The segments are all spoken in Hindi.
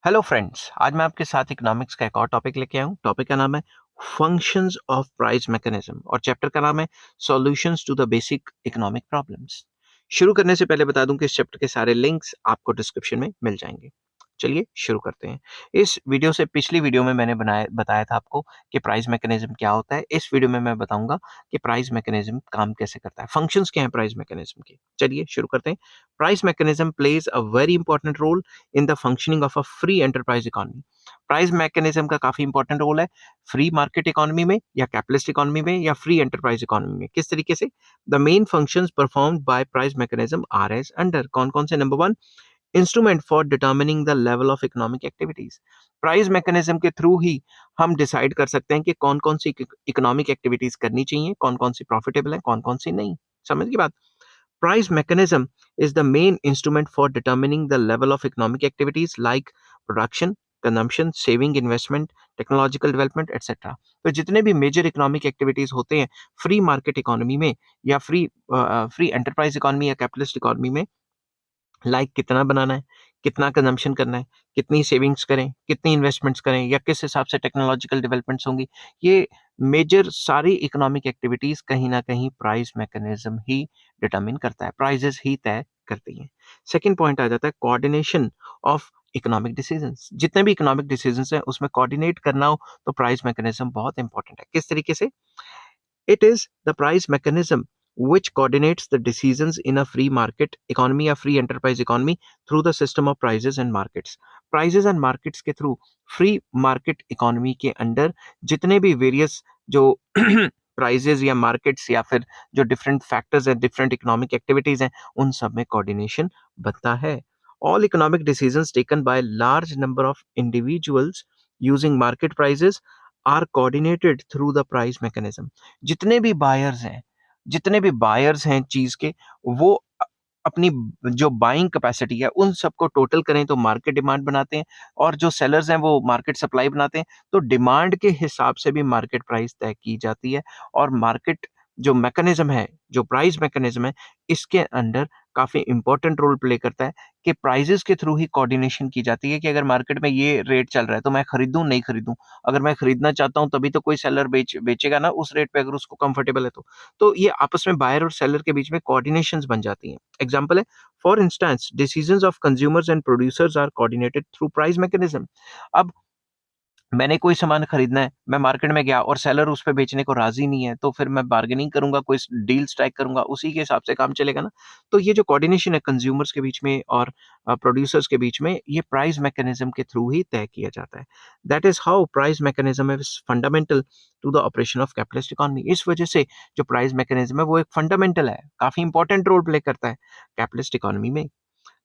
हेलो फ्रेंड्स, आज मैं आपके साथ इकोनॉमिक्स का एक और टॉपिक लेके आया हूँ। टॉपिक का नाम है फंक्शंस ऑफ प्राइस मैकेनिज्म और चैप्टर का नाम है solutions to the basic economic problems. शुरू करने से पहले बता दूं कि इस चैप्टर के सारे लिंक्स आपको डिस्क्रिप्शन में मिल जाएंगे। चलिए शुरू करते हैं। इस वीडियो से पिछली वीडियो में मैंने बताया था आपको कि प्राइस मैकेनिज्म क्या होता है। इस वीडियो में मैं बताऊंगा कि प्राइस मैकेनिज्म काम कैसे करता है, फंक्शंस क्या हैं प्राइस मैकेनिज्म के। चलिए शुरू करते हैं। Price mechanism plays a very important role in the functioning of a free enterprise economy. Price mechanism का काफी इंपॉर्टेंट रोल है फ्री मार्केट इकोनॉमी में या कैपिटलिस्ट इकोनॉमी में या फ्री एंटरप्राइज इकोनॉमी में। किस तरीके से? The main functions performed by price mechanism are as under. कौन कौन से? Number one, instrument for determining the level of economic activities. Price mechanism के थ्रू ही हम डिसाइड कर सकते हैं कि कौन कौन सी इकोनॉमिक एक्टिविटीज करनी चाहिए, कौन कौन सी प्रॉफिटेबल है, कौन कौन सी नहीं। समझ की बात? Price mechanism is the main instrument for determining the level of economic activities like production, consumption, saving, investment, technological development, etc. तो जितने भी मेजर इकोनॉमिक एक्टिविटीज होते हैं फ्री मार्केट इकोनॉमी में या फ्री एंटरप्राइज इकोनॉमी या कैपिटलिस्ट इकोनॉमी में, लाइक कितना बनाना है, कितना कंजम्पशन करना है, कितनी सेविंग्स करें, कितनी इन्वेस्टमेंट्स करें या किस हिसाब से टेक्नोलॉजिकल डेवलपमेंट्स होंगी, ये मेजर सारी इकोनॉमिक एक्टिविटीज कहीं ना कहीं प्राइस मैकेनिज्म ही डिटरमिन करता है, प्राइजेस ही तय करती हैं। सेकेंड पॉइंट आ जाता है कोऑर्डिनेशन ऑफ इकोनॉमिक डिसीजंस। जितने भी इकोनॉमिक डिसीजंस हैं उसमें कोऑर्डिनेट करना हो तो प्राइस मैकेनिज्म बहुत इंपॉर्टेंट है। किस तरीके से? It is the price mechanism which coordinates the decisions in a free market economy या free enterprise economy through the system of prices and markets. Prices and markets के through free market economy के अंडर जितने भी various जो प्राइजेस या मार्केट्स या फिर जो डिफरेंट फैक्टर्स हैं, डिफरेंट इकोनॉमिक एक्टिविटीज हैं, उन सब में कोऑर्डिनेशन बनता है। All economic decisions taken by large number of individuals using market prices are coordinated through the price mechanism. जितने भी बायर्स हैं चीज के, वो अपनी जो बाइंग कैपेसिटी है उन सबको टोटल करें तो मार्केट डिमांड बनाते हैं, और जो सेलर्स हैं वो मार्केट सप्लाई बनाते हैं। तो डिमांड के हिसाब से भी मार्केट प्राइस तय की जाती है, और मार्केट जो मैकेनिज्म है, जो प्राइस मैकेनिज्म है, इसके अंडर काफी इंपॉर्टेंट रोल प्ले करता है कि प्राइजेस के थ्रू ही कोऑर्डिनेशन की जाती है कि अगर मार्केट में ये रेट चल रहा है तो मैं खरीदूं नहीं खरीदूं। अगर मैं खरीदना चाहता हूं तभी तो कोई सेलर बेचेगा ना उस रेट पे, अगर उसको कंफर्टेबल है तो ये आपस में बायर और सेलर के बीच में कोऑर्डिनेशंस बन जाती हैं। एग्जांपल है, for instance decisions of consumers and producers are coordinated through price mechanism. अब मैंने कोई सामान खरीदना है, मैं मार्केट में गया और सेलर उस पे बेचने को राजी नहीं है, तो फिर मैं बार्गेनिंग करूंगा, कोई डील स्ट्राइक करूंगा, उसी के हिसाब से काम चलेगा ना। तो ये जो कोऑर्डिनेशन है कंज्यूमर्स के बीच में और प्रोड्यूसर्स के बीच में, ये प्राइस मैकेनिज्म के थ्रू ही तय किया जाता है। That is how price mechanism is fundamental to the operation of capitalist economy. इस वजह से जो प्राइस मैकेनिज्म है वो एक फंडामेंटल है, काफी इंपॉर्टेंट रोल प्ले करता है कैपिटलिस्ट इकोनॉमी में।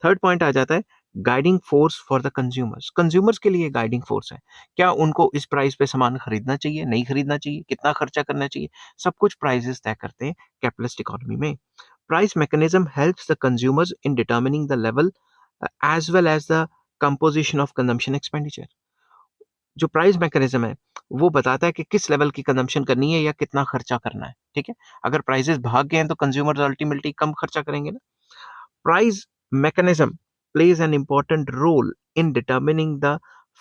थर्ड पॉइंट आ जाता है guiding force for the consumers. Consumers के लिए गाइडिंग फोर्स है, क्या उनको इस प्राइस पे सामान खरीदना चाहिए, नहीं खरीदना चाहिए, कितना खर्चा करना चाहिए, सब कुछ प्राइसेस तय करते हैं कैपिटलिस्ट इकोनॉमी में। Price mechanism helps the consumers in determining the level as well as the composition of consumption expenditure. जो प्राइस मैकेनिज्म है वो बताता है कि किस लेवल की कंजम्पशन करनी है या कितना खर्चा करना है। ठीक है, अगर प्राइसेस भाग गए हैं तो कंज्यूमर्स अल्टीमेटली कम खर्चा करेंगे ना। Price mechanism plays an important role in determining the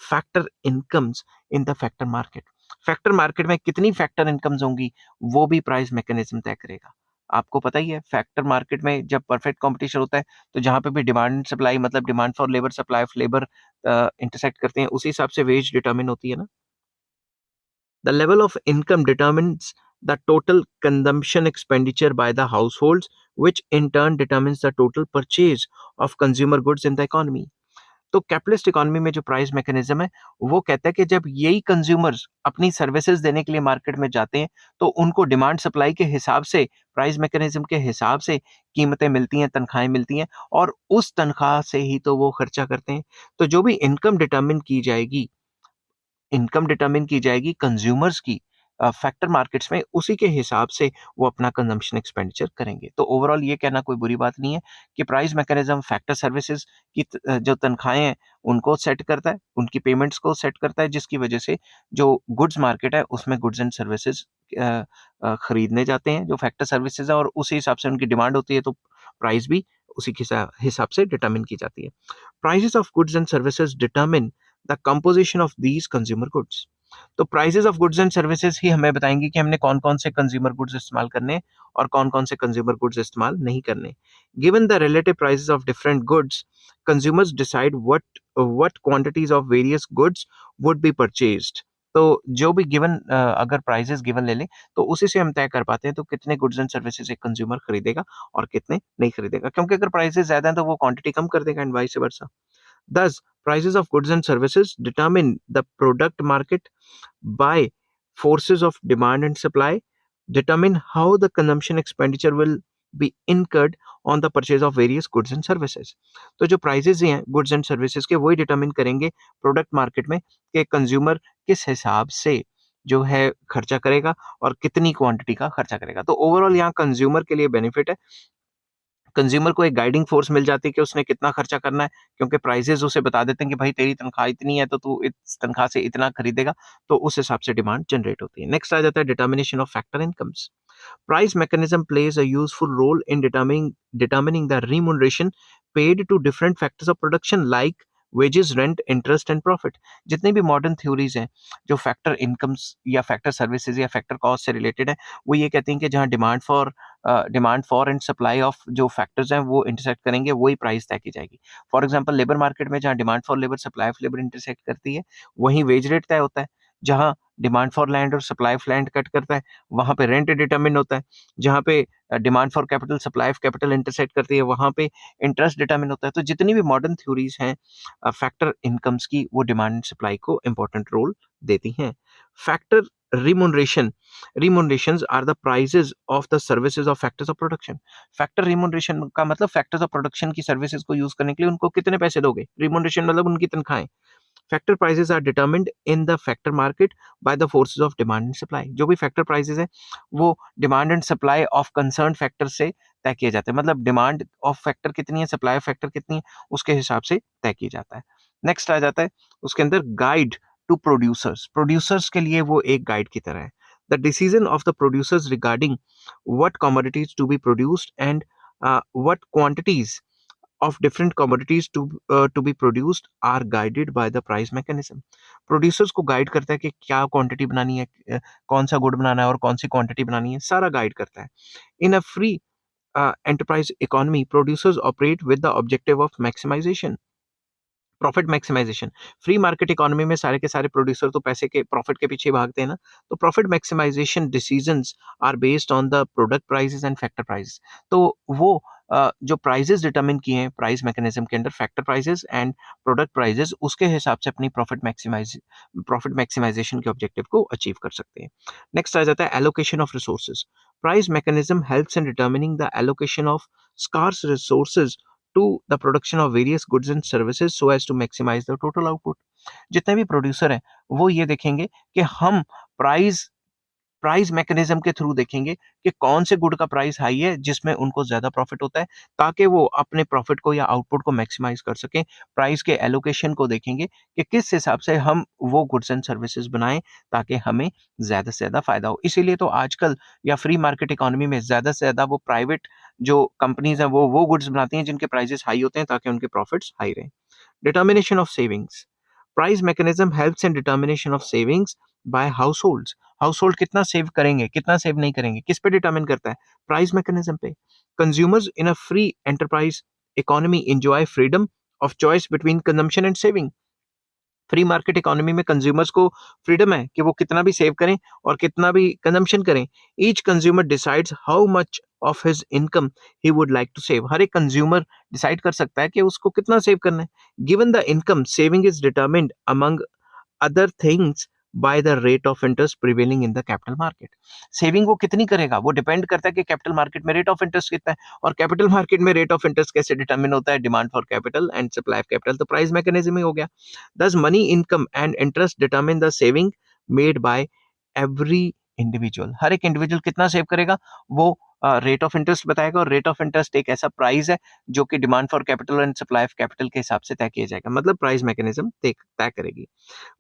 factor incomes in the factor market. Factor market में कितनी फैक्टर इनकम्स होंगी वो भी प्राइस मैकेनिज्म तय करेगा। आपको पता ही है, फैक्टर मार्केट में जब परफेक्ट कंपटीशन होता है तो जहां पे भी डिमांड सप्लाई, मतलब demand for labour, supply of labour intersect करते हैं, उसी हिसाब से वेज डिटरमिन होती है ना। The level of income determines the total consumption expenditure by the households, which in turn determines the total purchase of consumer goods in the economy. तो कैपिटलिस्ट इकोनॉमी में जो प्राइस मैकेनिज्म है वो कहता है कि जब यही कंज्यूमर्स अपनी सर्विसेज देने के लिए मार्केट में जाते हैं तो उनको डिमांड सप्लाई के हिसाब से, प्राइस मैकेनिज्म के हिसाब से कीमतें मिलती हैं, तनख्वाहें मिलती हैं, और उस तनख्वाह से ही तो वो खर्चा करते हैं। तो जो भी इनकम डिटरमिन की जाएगी कंज्यूमर्स की फैक्टर मार्केट्स में, उसी के हिसाब से वो अपना कंजम्पशन एक्सपेंडिचर करेंगे। तो ओवरऑल ये कहना कोई बुरी बात नहीं है कि प्राइस मैकेनिज्म फैक्टर सर्विसेज की जो तनख्वाहें हैं उनको सेट करता है, उनकी पेमेंट्स को सेट करता है, जिसकी वजह से जो गुड्स मार्केट है उसमें गुड्स एंड सर्विसेज खरीदने जाते हैं जो फैक्टर सर्विसेज है, और उसी हिसाब से उनकी डिमांड होती है तो प्राइस भी उसी के हिसाब से डिटरमिन की जाती है। Prices of goods and services determine the composition of these consumer goods. तो prices of goods and services ही हमें बताएंगे कि हमने कौन कौन से कंज्यूमर गुड्स इस्तेमाल करने हैं और कौन कौन से कंज्यूमर गुड्स इस्तेमाल नहीं करने। Given the relative prices of different goods, consumers decide what quantities of various goods would be purchased। तो जो भी गिवन अगर प्राइसेस गिवन ले लें तो उसी से हम तय कर पाते हैं तो कितने गुड्स एंड सर्विसेज एक कंज्यूमर खरीदेगा और कितने नहीं खरीदेगा, क्योंकि अगर प्राइसेस ज्यादा हैं तो वो क्वांटिटी कम कर देगा and vice versa. Thus, prices of goods and services determine the product market by forces of demand and supply, determine how the consumption expenditure will be incurred on the purchase of various goods and services। तो जो प्राइसेस हैं गुड्स एंड सर्विसेज के वही डिटरमिन करेंगे प्रोडक्ट मार्केट में कि कंज्यूमर किस हिसाब से जो है खर्चा करेगा और कितनी क्वांटिटी का खर्चा करेगा। तो ओवरऑल यहाँ कंज्यूमर के लिए बेनिफिट है, कंज्यूमर को एक गाइडिंग फोर्स मिल जाती है कि उसने कितना खर्चा करना है, क्योंकि प्राइसेस उसे बता देते हैं कि भाई तेरी तनख्वाह इतनी है तो तू इस तनख्वाह से इतना खरीदेगा, तो उस हिसाब से डिमांड जनरेट होती है। नेक्स्ट आ जाता है determination of factor incomes. Price mechanism plays a useful role in determining the remuneration paid to different factors of production like wages, rent, interest and profit। जितनी भी मॉडर्न थ्योरीज हैं जो फैक्टर इनकम्स या फैक्टर सर्विसेज या फैक्टर कॉस्ट से रिलेटेड है, वो ये कहती हैं कि जहाँ demand for and supply of जो फैक्टर्स हैं वो इंटरसेक्ट करेंगे वही प्राइस तय की जाएगी। फॉर एग्जांपल लेबर मार्केट में जहाँ demand for labour supply of labour intersect करती है वहीं वेज रेट तय होता है। जहाँ डिमांड फॉर लैंड और सप्लाई ऑफ लैंड कट करता है वहां पे रेंट डिटरमिन होता है। जहाँ पे demand for capital supply of capital intersect करती है वहां पे इंटरेस्ट डिटरमिन होता है। तो जितनी भी मॉडर्न थ्योरीज हैं फैक्टर इनकम्स की, वो डिमांड एंड सप्लाई को इंपॉर्टेंट रोल देती हैं। Factor remunerations are the prices of the services of factors of production। Factor remuneration का मतलब फैक्टर्स ऑफ प्रोडक्शन की सर्विसेज को यूज करने के लिए उनको कितने पैसे दोगे। रिमोनरेशन मतलब उनकी तनख्वाहें। Factor prices are determined in the factor market by the forces of demand and supply. जो भी फैक्टर प्राइसेस है वो demand and supply of concern factor से तय किए जाते हैं। मतलब डिमांड ऑफ फैक्टर कितनी है, सप्लाई ऑफ फैक्टर कितनी है, उसके हिसाब से तय किया जाता है। नेक्स्ट आ जाता है उसके अंदर गाइड टू प्रोड्यूसर्स के लिए वो एक गाइड की तरह है। The decision of the producers regarding what commodities to be produced and what quantities of different commodities to be produced are guided by the price mechanism। Producers को गाइड करता है कि क्या क्वांटिटी बनानी है, कौन सा गुड बनाना है और कौन सी क्वांटिटी बनानी है, सारा गाइड करता है। In a free enterprise economy, producers operate with the objective of maximization profit maximization. Free market economy में सारे के सारे प्रोड्यूसर तो पैसे के प्रॉफिट के पीछे भागते हैं ना, तो profit maximisation decisions are based on the product prices and factor prices. तो वो जो प्राइसेस डिटरमिन किए हैं प्राइस मैकेनिज्म के अंदर, factor prices and product prices, उसके हिसाब से अपनी प्रॉफिट मैक्सिमाइजेशन के ऑब्जेक्टिव को अचीव कर सकते हैं। नेक्स्ट आ जाता है allocation of resources. Price mechanism helps in determining the allocation of scarce resources to the production of various goods and services so as to maximize the total output। जितने भी प्रोड्यूसर हैं वो ये देखेंगे कि हम प्राइस मैकेनिज्म के थ्रू देखेंगे कि कौन से गुड का प्राइस हाई है जिसमें उनको ज्यादा प्रॉफिट होता है, ताकि वो अपने प्रॉफिट को या आउटपुट को मैक्सिमाइज कर सकें। प्राइस के एलोकेशन को देखेंगे कि किस हिसाब से हम वो गुड्स एंड सर्विसेज बनाएं ताकि हमें ज्यादा से ज्यादा फायदा हो। इसीलिए तो आजकल या फ्री मार्केट इकोनॉमी में ज्यादा से ज्यादा वो प्राइवेट जो कंपनीज हैं वो गुड्स बनाती हैं जिनके प्राइसेस हाई होते हैं ताकि उनके प्रॉफिट्स हाई रहें। Determination of savings. Price mechanism helps in determination of savings by households. Household कितना सेव करेंगे कितना सेव नहीं करेंगे किस पे डिटर्मिन करता है, प्राइस मैकेनिज्म पे। Consumers in a free enterprise economy enjoy freedom of choice between consumption and saving. Free market economy में कंज्यूमर्स को फ्रीडम है कि वो कितना भी सेव करें और कितना भी कंजम्पशन करें। Each consumer decides how much of his income he would like to save. हर एक कंज्यूमर डिसाइड कर सकता है कि उसको कितना सेव करना है। Given the income, saving is determined among other things by the rate of interest prevailing in the capital market. Saving वो कितनी करेगा वो डिपेंड करता है कि कैपिटल मार्केट में रेट ऑफ इंटरेस्ट कितना है, और कैपिटल मार्केट में रेट ऑफ इंटरेस्ट कैसे डिटरमिन होता है, demand for capital and supply of capital. तो प्राइस मैकेनिज्म ही हो गया। दस money income and interest determine the saving made by every individual. हर एक इंडिविजुअल कितना सेव करेगा वो रेट ऑफ इंटरेस्ट बताएगा, और रेट ऑफ इंटरेस्ट एक ऐसा प्राइस है जो कि demand for capital and supply of capital के हिसाब से तय किया जाएगा। मतलब प्राइस मैकेनिज्म तय करेगी।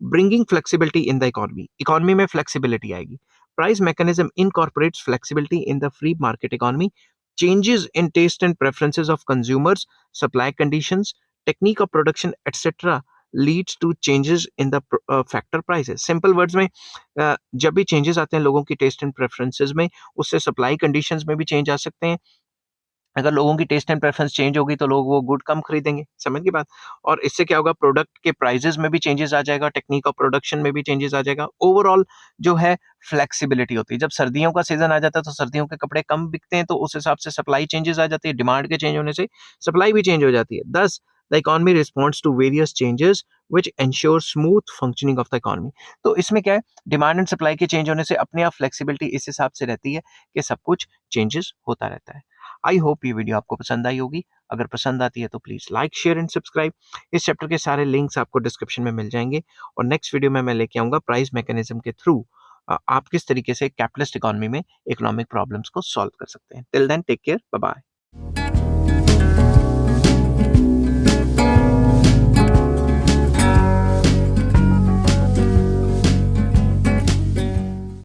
Bringing flexibility in the economy में फ्लेक्सिबिलिटी आएगी। Price mechanism incorporates flexibility in the free market economy changes in taste and preferences of consumers, supply conditions, technique of production, etc. leads to changes in the factor prices. Simple words में जब भी changes आते हैं लोगों की taste and preferences में, उससे supply conditions में भी change आ सकते हैं। अगर लोगों की टेस्ट एंड प्रेफरेंस चेंज होगी तो लोग वो गुड कम खरीदेंगे, समझ गई बात। और इससे क्या होगा, प्रोडक्ट के प्राइजेस में भी चेंजेस आ जाएगा, टेक्निक ऑफ प्रोडक्शन में भी चेंजेस आ जाएगा। ओवरऑल जो है फ्लेक्सिबिलिटी होती है। जब सर्दियों का सीजन आ जाता है तो सर्दियों के कपड़े कम बिकते हैं, तो उस हिसाब से सप्लाई चेंजेस आ जाती है, डिमांड के चेंज होने से सप्लाई भी चेंज हो जाती है। Thus the economy responds to various changes which ensure smooth functioning of the economy. तो इसमें क्या है, डिमांड एंड सप्लाई के चेंज होने से अपने आप फ्लेक्सिबिलिटी इस हिसाब से रहती है कि सब कुछ चेंजेस होता रहता है। आई होप ये वीडियो आपको पसंद आई होगी। अगर पसंद आती है तो please like, share and subscribe. इस चैप्टर के सारे लिंक्स आपको डिस्क्रिप्शन में मिल जाएंगे। और नेक्स्ट वीडियो में मैं लेके आऊंगा प्राइस मैकेनिज्म के थ्रू आप किस तरीके से कैपिटलिस्ट इकोनॉमी में इकोनॉमिक प्रॉब्लम्स को सॉल्व कर सकते हैं। Till then take care, bye bye.